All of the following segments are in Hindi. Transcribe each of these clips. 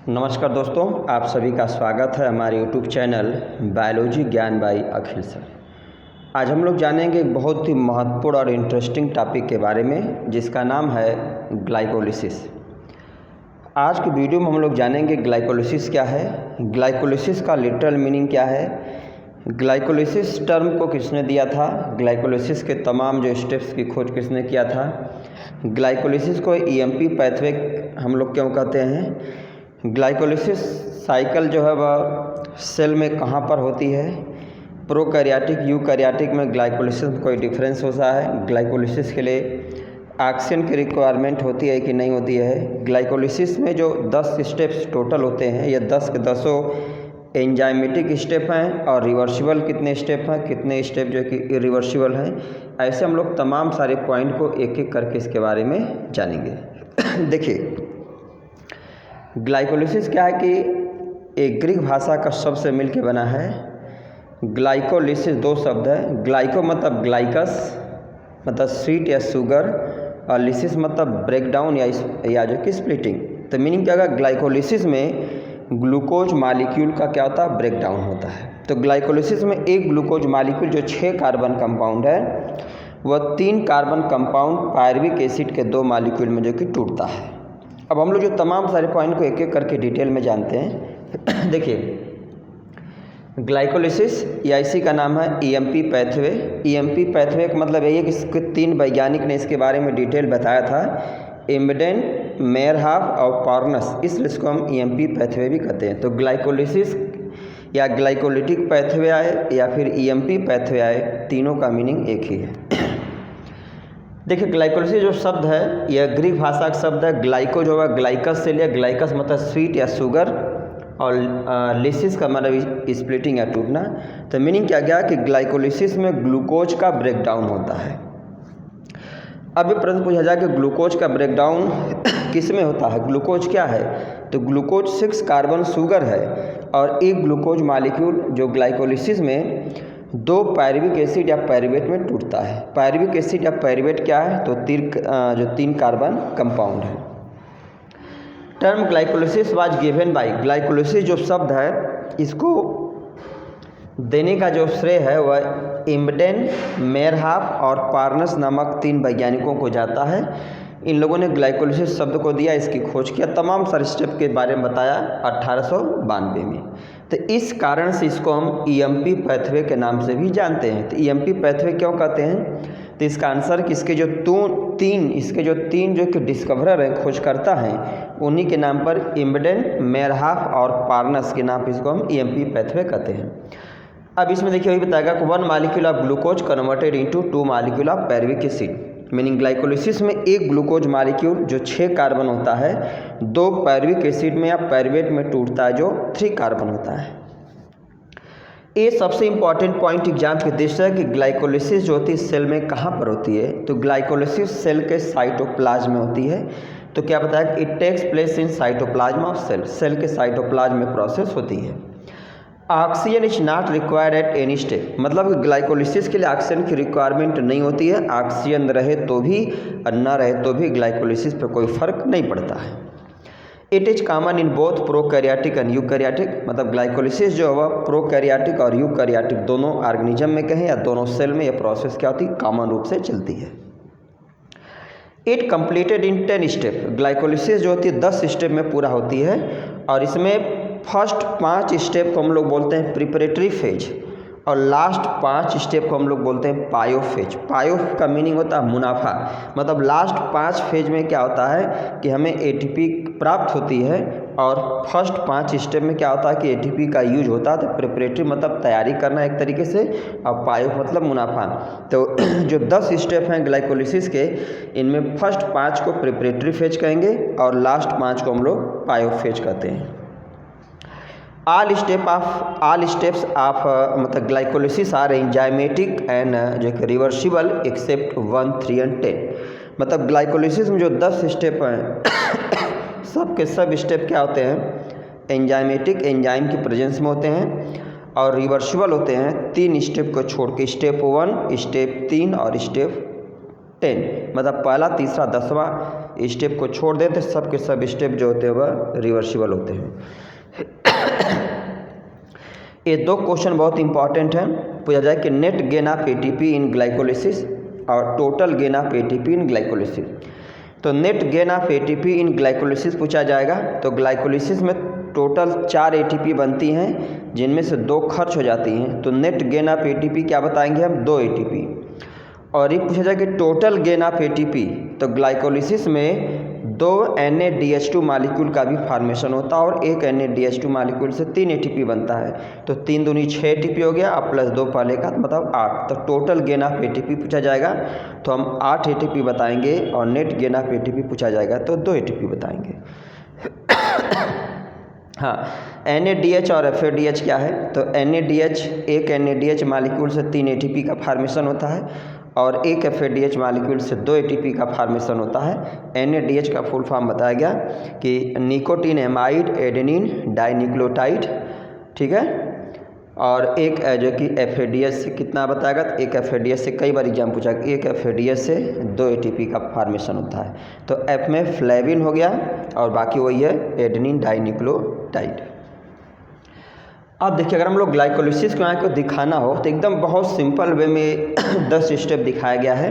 नमस्कार दोस्तों, आप सभी का स्वागत है हमारे यूट्यूब चैनल बायोलॉजी ज्ञान बाई अखिल सर। आज हम लोग जानेंगे एक बहुत ही महत्वपूर्ण और इंटरेस्टिंग टॉपिक के बारे में जिसका नाम है ग्लाइकोलिसिस। आज की वीडियो में हम लोग जानेंगे ग्लाइकोलिसिस क्या है, ग्लाइकोलिसिस का लिटरल मीनिंग क्या है, ग्लाइकोलिसिस टर्म को किसने दिया था, ग्लाइकोलिसिस के तमाम जो स्टेप्स की खोज किसने किया था, ग्लाइकोलिसिस को ईएमपी पैथवे हम लोग क्यों कहते हैं, ग्लाइकोलिसिस साइकिल जो है वह सेल में कहाँ पर होती है, प्रोकैरियोटिक यूकैरियोटिक में ग्लाइकोलिसिस में कोई डिफरेंस होता है, ग्लाइकोलिसिस के लिए ऑक्सीजन की रिक्वायरमेंट होती है कि नहीं होती है, ग्लाइकोलिसिस में जो 10 स्टेप्स टोटल होते हैं ये 10 के 10 एंजाइमेटिक स्टेप हैं और रिवर्सिबल कितने स्टेप हैं, कितने स्टेप जो कि इरिवर्सिबल हैं। ऐसे हम लोग तमाम सारे पॉइंट को एक एक करके इसके बारे में जानेंगे। देखिए, ग्लाइकोलिसिस क्या है कि एक ग्रीक भाषा का शब्द से मिलकर बना है। ग्लाइकोलिसिस दो शब्द है, ग्लाइको मतलब ग्लाइकस मतलब स्वीट या शुगर और लिसिस मतलब ब्रेकडाउन या जो कि स्प्लिटिंग। तो मीनिंग क्या होगा, ग्लाइकोलिसिस में ग्लूकोज मालिक्यूल का क्या होता है, ब्रेकडाउन होता है। तो ग्लाइकोलिसिस में एक ग्लूकोज मालिक्यूल जो 6 कार्बन कंपाउंड है वह 3 कार्बन कंपाउंड पायरुविक एसिड के 2 मालिक्यूल में जो कि टूटता है। अब हम लोग जो तमाम सारे पॉइंट को एक एक करके डिटेल में जानते हैं। देखिए, ग्लाइकोलिसिस या इसी का नाम है ईएमपी पैथवे। ईएमपी पैथवे का मतलब यही है कि इसके 3 वैज्ञानिक ने इसके बारे में डिटेल बताया था, इम्बेडेन, मेयरहॉफ और पार्नस, इसलिए इसको हम ईएमपी पैथवे भी कहते हैं। तो ग्लाइकोलिसिस या ग्लाइकोलिटिक पैथवे आए या फिर ईएमपी पैथवे आए, तीनों का मीनिंग एक ही है। देखिए, ग्लाइकोलिसिस जो शब्द है यह ग्रीक भाषा का शब्द है। ग्लाइको जो है ग्लाइकस से लिया, ग्लाइकस मतलब स्वीट या शुगर और लिसिस का मतलब स्प्लिटिंग या टूटना। तो मीनिंग क्या गया कि ग्लाइकोलिसिस में ग्लूकोज का ब्रेकडाउन होता है। अब ये प्रश्न पूछा जाए कि ग्लूकोज का ब्रेकडाउन किस में होता है, ग्लूकोज क्या है, तो ग्लूकोज 6 कार्बन शुगर है और एक ग्लूकोज मालिक्यूल जो ग्लाइकोलिसिस में 2 पायरुविक एसिड या पायरुवेट में टूटता है। पायरुविक एसिड या पायरुवेट क्या है, तो 3 कार्बन कंपाउंड है। Term glycolysis was given by, glycolysis जो शब्द है इसको देने का जो श्रेय है वह इम्बेडेन, मेयरहॉफ और पार्नस नामक 3 वैज्ञानिकों को जाता है। इन लोगों ने ग्लाइकोलिसिस शब्द को दिया, इसकी खोज किया, तमाम सारे स्टेप के बारे में बताया 1892 में। तो इस कारण से इसको हम ईएमपी पैथवे के नाम से भी जानते हैं। तो ईएमपी पैथवे क्यों कहते हैं, तो इसका आंसर कि इसके जो तीन जो कि डिस्कवरर हैं, खोजकर्ता हैं, उन्हीं के नाम पर इम्बेडेन, मेयरहॉफ और पार्नस के नाम पर इसको हम ईएमपी पैथवे कहते हैं। अब इसमें देखिए वही बताएगा कि 1 molecule of glucose converted into 2 molecule of pyruvic acid. Meaning glycolysis में एक ग्लूकोज मालिक्यूल जो 6 कार्बन होता है 2 पायरुविक एसिड में या पायरुवेट में टूटता है जो 3 कार्बन होता है। ये सबसे इंपॉर्टेंट पॉइंट एग्जाम की दृष्टि है कि ग्लाइकोलिसिस जो होती है सेल में कहाँ पर होती है, तो ग्लाइकोलिसिस सेल के साइटोप्लाज्म में होती है। तो क्या बताया, it takes place in cytoplasm of cell, cell के साइटोप्लाज्म में प्रोसेस होती है। Oxygen is not required at any step, मतलब ग्लाइकोलिसिस के लिए ऑक्सीजन की रिक्वायरमेंट नहीं होती है, ऑक्सीजन रहे तो भी और न रहे तो भी ग्लाइकोलिसिस पर कोई फर्क नहीं पड़ता है। It is common in both prokaryotic and eukaryotic, मतलब ग्लाइकोलिसिस जो है प्रोकैरियोटिक और यूकैरियोटिक दोनों ऑर्गेनिज्म में कहें या दोनों सेल में यह प्रोसेस क्या होती है, कॉमन रूप से चलती है। It completed in 10 step, glycolysis जो होती है 10 स्टेप में पूरा होती है और इसमें फर्स्ट 5 स्टेप को हम लोग बोलते हैं प्रिपरेटरी फेज और लास्ट 5 स्टेप को हम लोग बोलते हैं पायो फेज। पायो का मीनिंग होता है मुनाफा, मतलब लास्ट 5 फेज में क्या होता है कि हमें एटीपी प्राप्त होती है और फर्स्ट 5 स्टेप में क्या होता है कि एटीपी का यूज होता है। तो प्रिपरेटरी मतलब तैयारी करना एक तरीके से और पायो मतलब मुनाफा। तो जो 10 स्टेप हैं ग्लाइकोलिसिस के, इनमें फर्स्ट 5 को प्रिपरेटरी फेज कहेंगे और लास्ट 5 को हम लोग पायो फेज कहते हैं। ऑल स्टेप्स ऑफ मतलब ग्लाइकोलिसिस आर एंजाइमेटिक एंड जो कि रिवर्सिबल एक्सेप्ट 1, 3 एंड 10। मतलब ग्लाइकोलिसिस में जो 10 स्टेप हैं सब के सब स्टेप क्या होते हैं, एंजाइमेटिक, एंजाइम की प्रेजेंस में होते हैं और रिवर्सिबल होते हैं 3 स्टेप को छोड़ के, स्टेप 1, स्टेप 3 और स्टेप 10, मतलब पहला, तीसरा, 10वां स्टेप को छोड़ दें तो सब के सब स्टेप जो होते हैं वह रिवर्सिबल होते हैं। ये दो क्वेश्चन बहुत इंपॉर्टेंट हैं। पूछा जाए कि net gain of ATP in glycolysis और total gain of ATP in glycolysis. तो net gain of ATP in glycolysis पूछा जाएगा। तो ग्लाइकोलिसिस में टोटल 4 एटीपी बनती हैं जिनमें से 2 खर्च हो जाती हैं। तो नेट गेन ऑफ एटीपी क्या बताएंगे हम, 2 एटीपी। और ये पूछा जाए कि टोटल गेन ऑफ एटीपी, तो ग्लाइकोलिसिस में 2 NADH2 मालिक्यूल का भी फॉर्मेशन होता है और एक NADH2 मालिक्यूल से 3 एटीपी बनता है। तो 3 दूनी 6 एटीपी हो गया, अब प्लस 2 पहले का मतलब 8। तो टोटल गेन ऑफ एटीपी पूछा जाएगा तो हम 8 एटीपी बताएंगे और नेट गेन ऑफ एटीपी पूछा जाएगा तो 2 एटीपी बताएंगे। हाँ, NADH और FADH क्या है, तो NADH, एक NADH मालिक्यूल से 3 एटीपी का फॉर्मेशन होता है और एक FADH मालिक्यूल से 2 एटीपी का फॉर्मेशन होता है। NADH का फुल फॉर्म बताया गया कि निकोटीन एमाइड एडेनिन डाइन्यूक्लियोटाइड, ठीक है। और एक जो कि FADH से कितना बताएगा, तो एक FADH से कई बार एग्जाम पूछा, एक FADH से 2 एटीपी का फॉर्मेशन होता है। तो F में फ्लेविन हो गया और बाकी वही है एडेनिन डाइन्यूक्लियोटाइड। अब देखिए, अगर हम लोग ग्लाइकोलिसिस को दिखाना हो तो एकदम बहुत सिंपल वे में 10 स्टेप दिखाया गया है।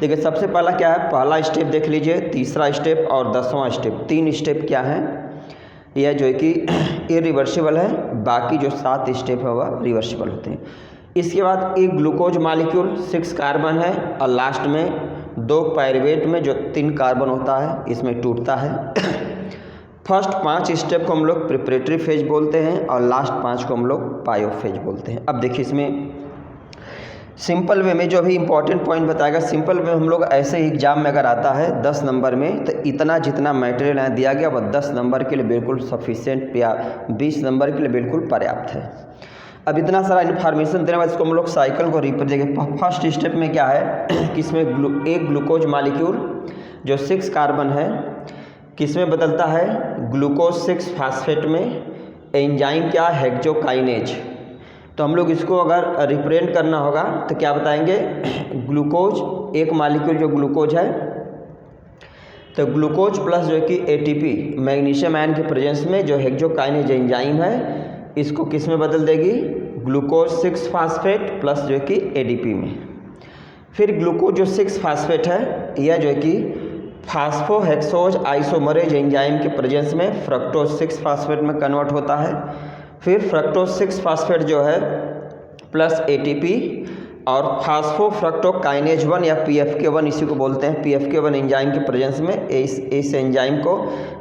देखिए, सबसे पहला क्या है, पहला स्टेप देख लीजिए, तीसरा स्टेप और 10वां स्टेप, 3 स्टेप क्या हैं, यह जो है कि इरिवर्सिबल है, बाकी जो 7 स्टेप है वह रिवर्सिबल होते हैं। इसके बाद एक ग्लूकोज मालिक्यूल 6 कार्बन है और लास्ट में 2 पायरुवेट में जो 3 कार्बन होता है इसमें टूटता है। फर्स्ट 5 स्टेप को हम लोग प्रिपरेटरी फेज बोलते हैं और लास्ट 5 को हम लोग पायो फेज बोलते हैं। अब देखिए, इसमें सिंपल वे में जो भी इंपॉर्टेंट पॉइंट बताएगा, सिंपल में हम लोग ऐसे ही एग्जाम में अगर आता है 10 नंबर में तो इतना जितना मटेरियल यहाँ दिया गया वह 10 नंबर के लिए बिल्कुल सफिशिएंट या 20 नंबर के लिए बिल्कुल पर्याप्त है। अब इतना सारा इन्फॉर्मेशन देने बाद इसको हम लोग साइकिल को रिप्रेजेंट। फर्स्ट स्टेप में क्या है कि इसमें एक ग्लूकोज मालिक्यूल जो 6 कार्बन है किसमें बदलता है, ग्लूकोज 6 फास्फेट में। एंजाइम क्या, हेक्सोकाइनेज। तो हम लोग इसको अगर रिप्रेजेंट करना होगा तो क्या बताएंगे, ग्लूकोज एक मालिक्यूल जो ग्लूकोज है, तो ग्लूकोज प्लस जो कि ATP मैग्नीशियम आयन के प्रेजेंस में जो हेक्सोकाइनेज एंजाइम है इसको किस में बदल देगी, ग्लूकोज 6 फास्फेट प्लस जो कि ADP में। फिर ग्लूकोज जो 6 फास्फेट है यह जो कि फास्फोहेक्सोज आइसोमरेज एंजाइम के प्रेजेंस में फ्रक्टोज 6 फास्फेट में कन्वर्ट होता है। फिर फ्रक्टोज 6 फास्फेट जो है प्लस ATP और फास्फोफ्रक्टोकाइनेज 1 या PFK1 इसी को बोलते हैं, PFK1 एंजाइम के प्रेजेंस में इस एंजाइम को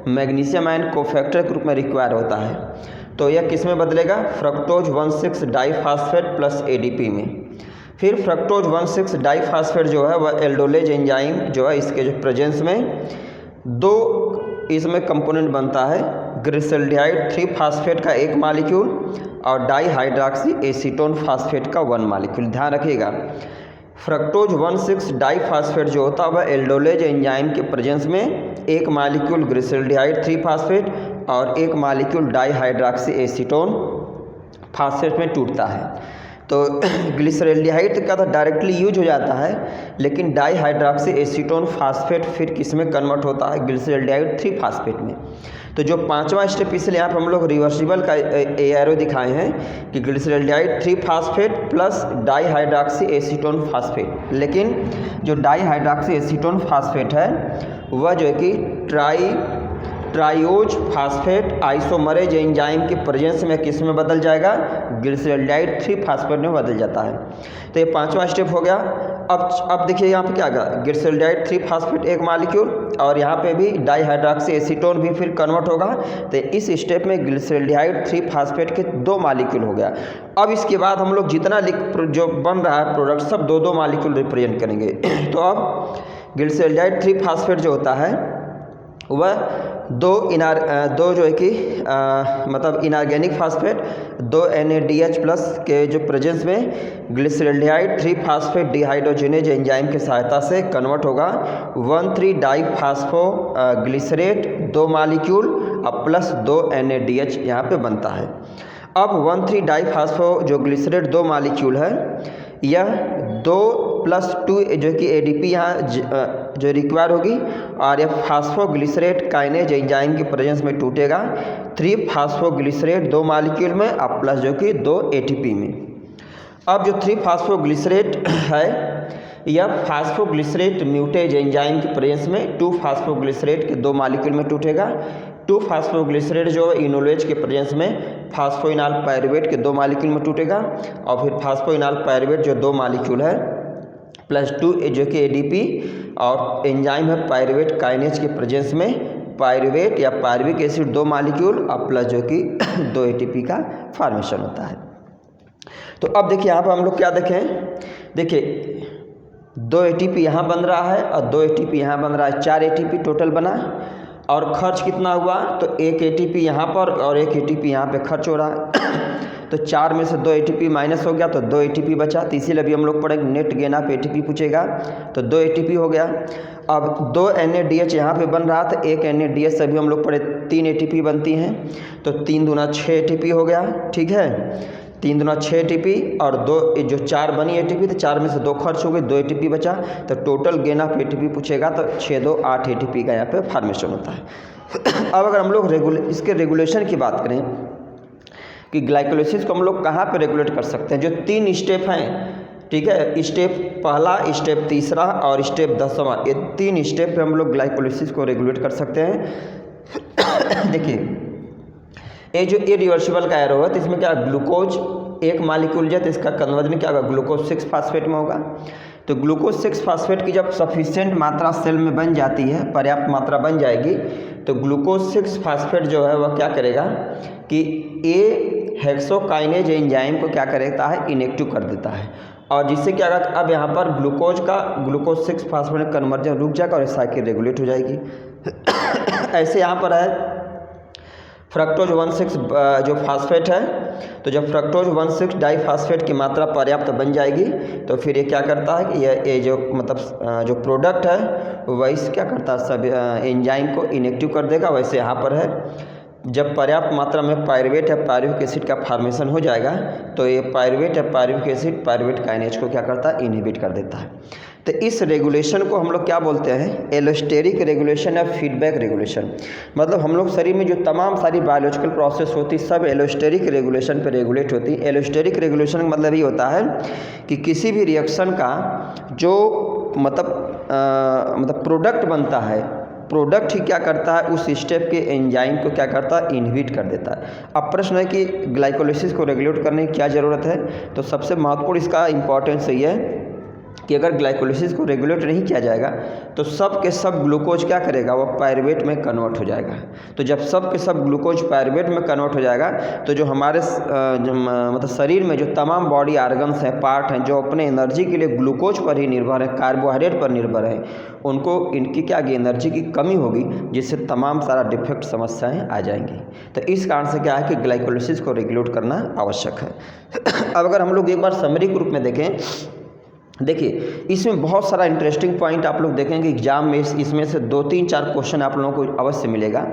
मैग्नीशियम आयन कोफैक्टर के रूप में रिक्वायर होता है। तो यह किस में बदलेगा, फ्रक्टोज 1,6 डाइफास्फेट प्लस ADP में। फिर फ्रक्टोज 1,6 डाइफास्फेट जो है वह एल्डोलेज एंजाइम जो है इसके जो प्रेजेंस में 2 इसमें कंपोनेंट बनता है, ग्लिसरॉल्डिहाइड 3 फास्फेट का एक मालिक्यूल और डाईहाइड्रॉक्सी एसीटोन फास्फेट का 1 मालिक्यूल। ध्यान रखिएगा, फ्रक्टोज 1,6 डाइफास्फेट जो होता है वह एल्डोलेज एंजाइम के प्रेजेंस में एक मालिक्यूल ग्लिसरॉल्डिहाइड 3 फास्फेट और एक मालिक्यूल डाईहाइड्रॉक्सी एसीटोन फास्फेट में टूटता है। तो ग्लिसरॉल्डिहाइड का तो डायरेक्टली यूज हो जाता है, लेकिन डाईहाइड्रॉक्सी एसीटोन फास्फेट फिर किस में कन्वर्ट होता है, ग्लिसरॉल्डिहाइड 3 फास्फेट में। तो जो 5वां स्टेप, इसलिए यहाँ पर हम लोग रिवर्सिबल का एरो दिखाए हैं कि glyceraldehyde 3 phosphate plus dihydroxy acetone phosphate. लेकिन जो डाईहाइड्रॉक्सी एसीटोन फास्फेट है वह जो है कि ट्राइओज फास्फेट आइसोमरेज एंजाइम के प्रेजेंस में किस में बदल जाएगा, ग्लिसरॉल्डिहाइड 3 फास्फेट में बदल जाता है। तो ये 5वां स्टेप हो गया। अब देखिए यहाँ पे क्या आएगा, ग्लिसरॉल्डिहाइड 3 फास्फेट एक मालिक्यूल और यहाँ पे भी डाईहाइड्रॉक्सी एसीटोन भी फिर कन्वर्ट होगा। तो इस स्टेप में ग्लिसरॉल्डिहाइड 3 फास्फेट के 2 मालिक्यूल हो गया। अब इसके बाद हम लोग जितना जो बन रहा है प्रोडक्ट सब 2-2 मालिक्यूल रिप्रेजेंट करेंगे। तो अब ग्लिसरॉल्डिहाइड 3 फास्फेट जो होता है वह 2 जो है कि मतलब इनऑर्गेनिक फास्फेट 2 NADH प्लस के जो प्रेजेंस में ग्लिसरॉल्डिहाइड 3 फास्फेट डिहाइड्रोजनेज एंजाइम की सहायता से कन्वर्ट होगा 1,3 डाइफास्फो ग्लिसरेट 2 मालिक्यूल और प्लस 2 NADH यहाँ पे बनता है। अब 1,3 डाइफास्फो जो ग्लिसरेट 2 मालिक्यूल है यह 2 +2 जो कि एडीपी यहाँ जो रिक्वायर होगी, और ये फास्फोग्लिसरेट काइनेज एंजाइम की प्रेजेंस में टूटेगा 3 फास्फोग्लिसरेट 2 मॉलिक्यूल में और प्लस जो कि 2 एटीपी में। अब जो 3 फास्फोग्लिसरेट है यह फास्फोग्लिसरेट म्यूटेज एंजाइम की प्रेजेंस में 2 फास्फोग्लिसरेट के 2 मॉलिक्यूल में टूटेगा। 2 फास्फोग्लिसरेट जो इनोलेज के प्रेजेंस में फास्फोइनाल पायरुवेट के 2 मॉलिक्यूल में टूटेगा, और फिर फास्फोइनाल पायरुवेट जो 2 मॉलिक्यूल है +2 जो कि एडीपी और एंजाइम है पायरुवेट काइनेज के प्रेजेंस में पायरुवेट या पायरुविक एसिड 2 मॉलिक्यूल और प्लस जो कि 2 एटीपी का फॉर्मेशन होता है। तो अब देखिए यहाँ पर हम लोग क्या देखें, देखिए 2 एटीपी यहाँ बन रहा है और 2 एटीपी यहाँ बन रहा है, 4 एटीपी टोटल बना, और खर्च कितना हुआ तो 1 एटीपी यहाँ पर और 1 एटीपी यहाँ पे खर्च हो रहा है। तो 4 में से 2 एटीपी माइनस हो गया तो 2 एटीपी बचा, तो इसीलिए अभी हम लोग पढ़ेंगे नेट गेन ऑफ एटीपी पूछेगा, तो 2 एटीपी हो गया। अब 2 NADH यहाँ पे बन रहा था, 1 NADH से भी हम लोग पढ़े 3 एटीपी बनती हैं, तो 3 दूना 6 एटीपी हो गया, ठीक है, 3 दूना 6 एटीपी और 2 जो 4 बनी एटीपी, तो 4 में से 2 खर्च हो गई, 2 एटीपी बचा, तो टोटल गेन ऑफ एटीपी पूछेगा तो 6 2 8 एटीपी का यहाँ पे फॉर्मेशन होता है। अब अगर हम लोग इसके रेगुलेशन की बात करें कि ग्लाइकोलाइसिस को हम लोग कहाँ पे रेगुलेट कर सकते हैं, जो 3 स्टेप हैं, ठीक है, स्टेप पहला, स्टेप तीसरा और स्टेप 10वां, ये 3 स्टेप पे हम लोग ग्लाइकोलाइसिस को रेगुलेट कर सकते हैं। देखिए ये जो इरिवर्सिबल का एरो है तो इसमें क्या ग्लूकोज 1 मॉलिक्यूल है तो इसका कन्वर्जन क्या होगा ग्लूकोज 6 फास्फेट में होगा। तो ग्लूकोज 6 फास्फेट की जब सफिशिएंट मात्रा सेल में बन जाती है, पर्याप्त मात्रा बन जाएगी, तो ग्लूकोज 6 फास्फेट जो है वह क्या करेगा कि ए हेक्सोकाइनेज एंजाइम को क्या करता है इनएक्टिव कर देता है, और जिससे क्या होगा अब यहाँ पर ग्लूकोज 6 फास्फेट कन्वर्जन रुक जाएगा और साइकिल रेगुलेट हो जाएगी। ऐसे यहाँ पर है फ्रक्टोज 1,6 जो फास्फेट है, तो जब फ्रक्टोज 1,6 डाइफास्फेट की मात्रा पर्याप्त बन जाएगी तो फिर ये क्या करता है कि ये जो मतलब जो प्रोडक्ट है वही क्या करता है सब एंजाइम को इनएक्टिव कर देगा। वैसे यहाँ पर है जब पर्याप्त मात्रा में पायरुवेट या पायरुविक एसिड का फॉर्मेशन हो जाएगा तो ये पायरुवेट या पायरुविक एसिड पायरुवेट काइनेज को क्या करता है इनहिबिट कर देता है। तो इस रेगुलेशन को हम लोग क्या बोलते हैं एलोस्टेरिक रेगुलेशन या फीडबैक रेगुलेशन। मतलब हम लोग शरीर में जो तमाम सारी बायोलॉजिकल प्रोसेस होती सब एलोस्टेरिक रेगुलेशन पर रेगुलेट होती है। एलोस्टेरिक रेगुलेशन का मतलब ये होता है कि किसी भी रिएक्शन का जो मतलब प्रोडक्ट बनता है, प्रोडक्ट ही क्या करता है उस स्टेप के एंजाइम को क्या करता है इनहिबिट कर देता है। अब प्रश्न है कि ग्लाइकोलाइसिस को रेगुलेट करने की क्या ज़रूरत है, तो सबसे महत्वपूर्ण इसका इम्पॉर्टेंस ये है कि अगर ग्लाइकोलाइसिस को रेगुलेट नहीं किया जाएगा तो सब के सब ग्लूकोज क्या करेगा वह पायरुवेट में कन्वर्ट हो जाएगा। तो जब सब के सब ग्लूकोज पायरुवेट में कन्वर्ट हो जाएगा तो जो हमारे मतलब शरीर में जो तमाम बॉडी आर्गन्स हैं, पार्ट हैं, जो अपने एनर्जी के लिए ग्लूकोज पर ही निर्भर है, कार्बोहाइड्रेट पर निर्भर है, उनको इनकी क्या एनर्जी की कमी होगी जिससे तमाम सारा डिफेक्ट समस्याएँ आ जाएंगी। तो इस कारण से क्या है कि ग्लाइकोलाइसिस को रेगुलेट करना आवश्यक है। अब अगर हम लोग एक बार समरी के रूप में देखें, देखिए इसमें बहुत सारा इंटरेस्टिंग पॉइंट आप लोग देखेंगे एग्जाम में, इसमें से 2-3-4 क्वेश्चन आप लोगों को अवश्य मिलेगा।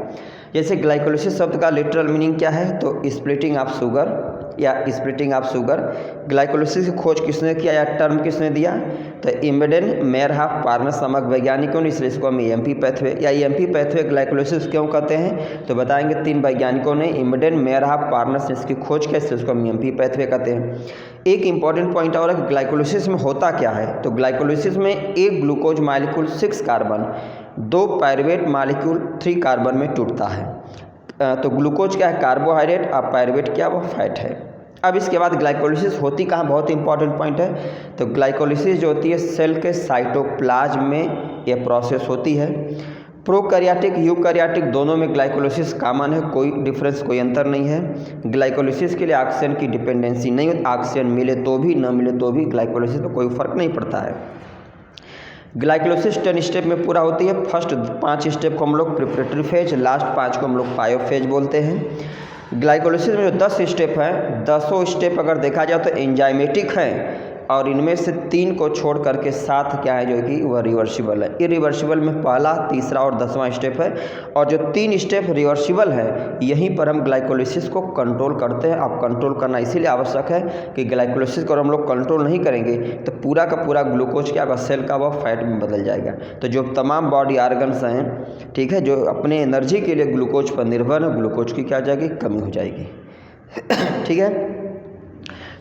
जैसे ग्लाइकोलाइसिस शब्द का लिटरल मीनिंग क्या है, तो स्प्लिटिंग ऑफ शुगर या स्प्लिटिंग ऑफ शुगर। ग्लाइकोलाइसिस की खोज किसने किया या टर्म किसने दिया, तो इम्बेडेन मेयरहाफ पार्नस नामक वैज्ञानिकों ने, इसलिए इसको हम EMP पैथवे या EMP पैथवे ग्लाइकोलाइसिस क्यों कहते हैं, तो बताएंगे 3 वैज्ञानिकों ने इम्बेडेन मेयरहाफ पार्नस ने इसकी खोज की, इसलिए इसको हम EMP पैथवे कहते हैं। एक इंपॉर्टेंट पॉइंट और है कि ग्लाइकोलाइसिस में होता क्या है, तो ग्लाइकोलाइसिस में एक glucose molecule 6 carbon 2 pyruvate molecule 3 carbon में टूटता है। तो ग्लूकोज क्या है कार्बोहाइड्रेट और पायरुवेट क्या वो फैट है। अब इसके बाद ग्लाइकोलाइसिस होती कहाँ, बहुत इंपॉर्टेंट पॉइंट है, तो ग्लाइकोलाइसिस जो होती है सेल के साइटोप्लाज्म में ये प्रोसेस होती है। प्रोकैरियोटिक यूकैरियोटिक दोनों में ग्लाइकोलाइसिस कॉमन है, कोई डिफरेंस कोई अंतर नहीं है। ग्लाइकोलाइसिस के लिए ऑक्सीजन की डिपेंडेंसी नहीं होती, ऑक्सीजन मिले तो भी न मिले तो भी ग्लाइकोलाइसिस में कोई फर्क नहीं पड़ता है। ग्लाइकोलाइसिस 10 स्टेप में पूरा होती है। फर्स्ट 5 स्टेप को हम लोग प्रिपरेटरी फेज, लास्ट 5 को हम लोग पायोफेज बोलते हैं। ग्लाइकोलाइसिस में जो 10 स्टेप हैं, 10 स्टेप अगर देखा जाए तो एंजाइमेटिक हैं, और इनमें से 3 को छोड़ करके 7 क्या है जो कि वह रिवर्सिबल है। इरिवर्सिबल में पहला, तीसरा और 10वां स्टेप है, और जो 3 स्टेप रिवर्सिबल है यहीं पर हम ग्लाइकोलिसिस को कंट्रोल करते हैं। अब कंट्रोल करना इसीलिए आवश्यक है कि ग्लाइकोलिसिस को हम लोग कंट्रोल नहीं करेंगे तो पूरा का पूरा ग्लूकोज क्या होगा, सेल का वह फैट में बदल जाएगा। तो जो तमाम बॉडी आर्गन्स हैं, ठीक है, जो अपने एनर्जी के लिए ग्लूकोज पर निर्भर है, ग्लूकोज की क्या हो जाएगी, कमी हो जाएगी। ठीक है,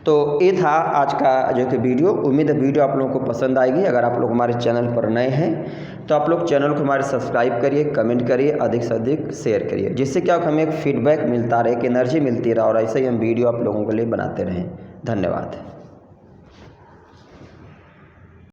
तो ये था आज का जो कि वीडियो। उम्मीद है वीडियो आप लोगों को पसंद आएगी। अगर आप लोग हमारे चैनल पर नए हैं तो आप लोग चैनल को हमारे सब्सक्राइब करिए, कमेंट करिए, अधिक से अधिक शेयर करिए, जिससे क्या हमें एक फीडबैक मिलता रहे, एक एनर्जी मिलती रहे और ऐसे ही हम वीडियो आप लोगों के लिए बनाते रहें। धन्यवाद।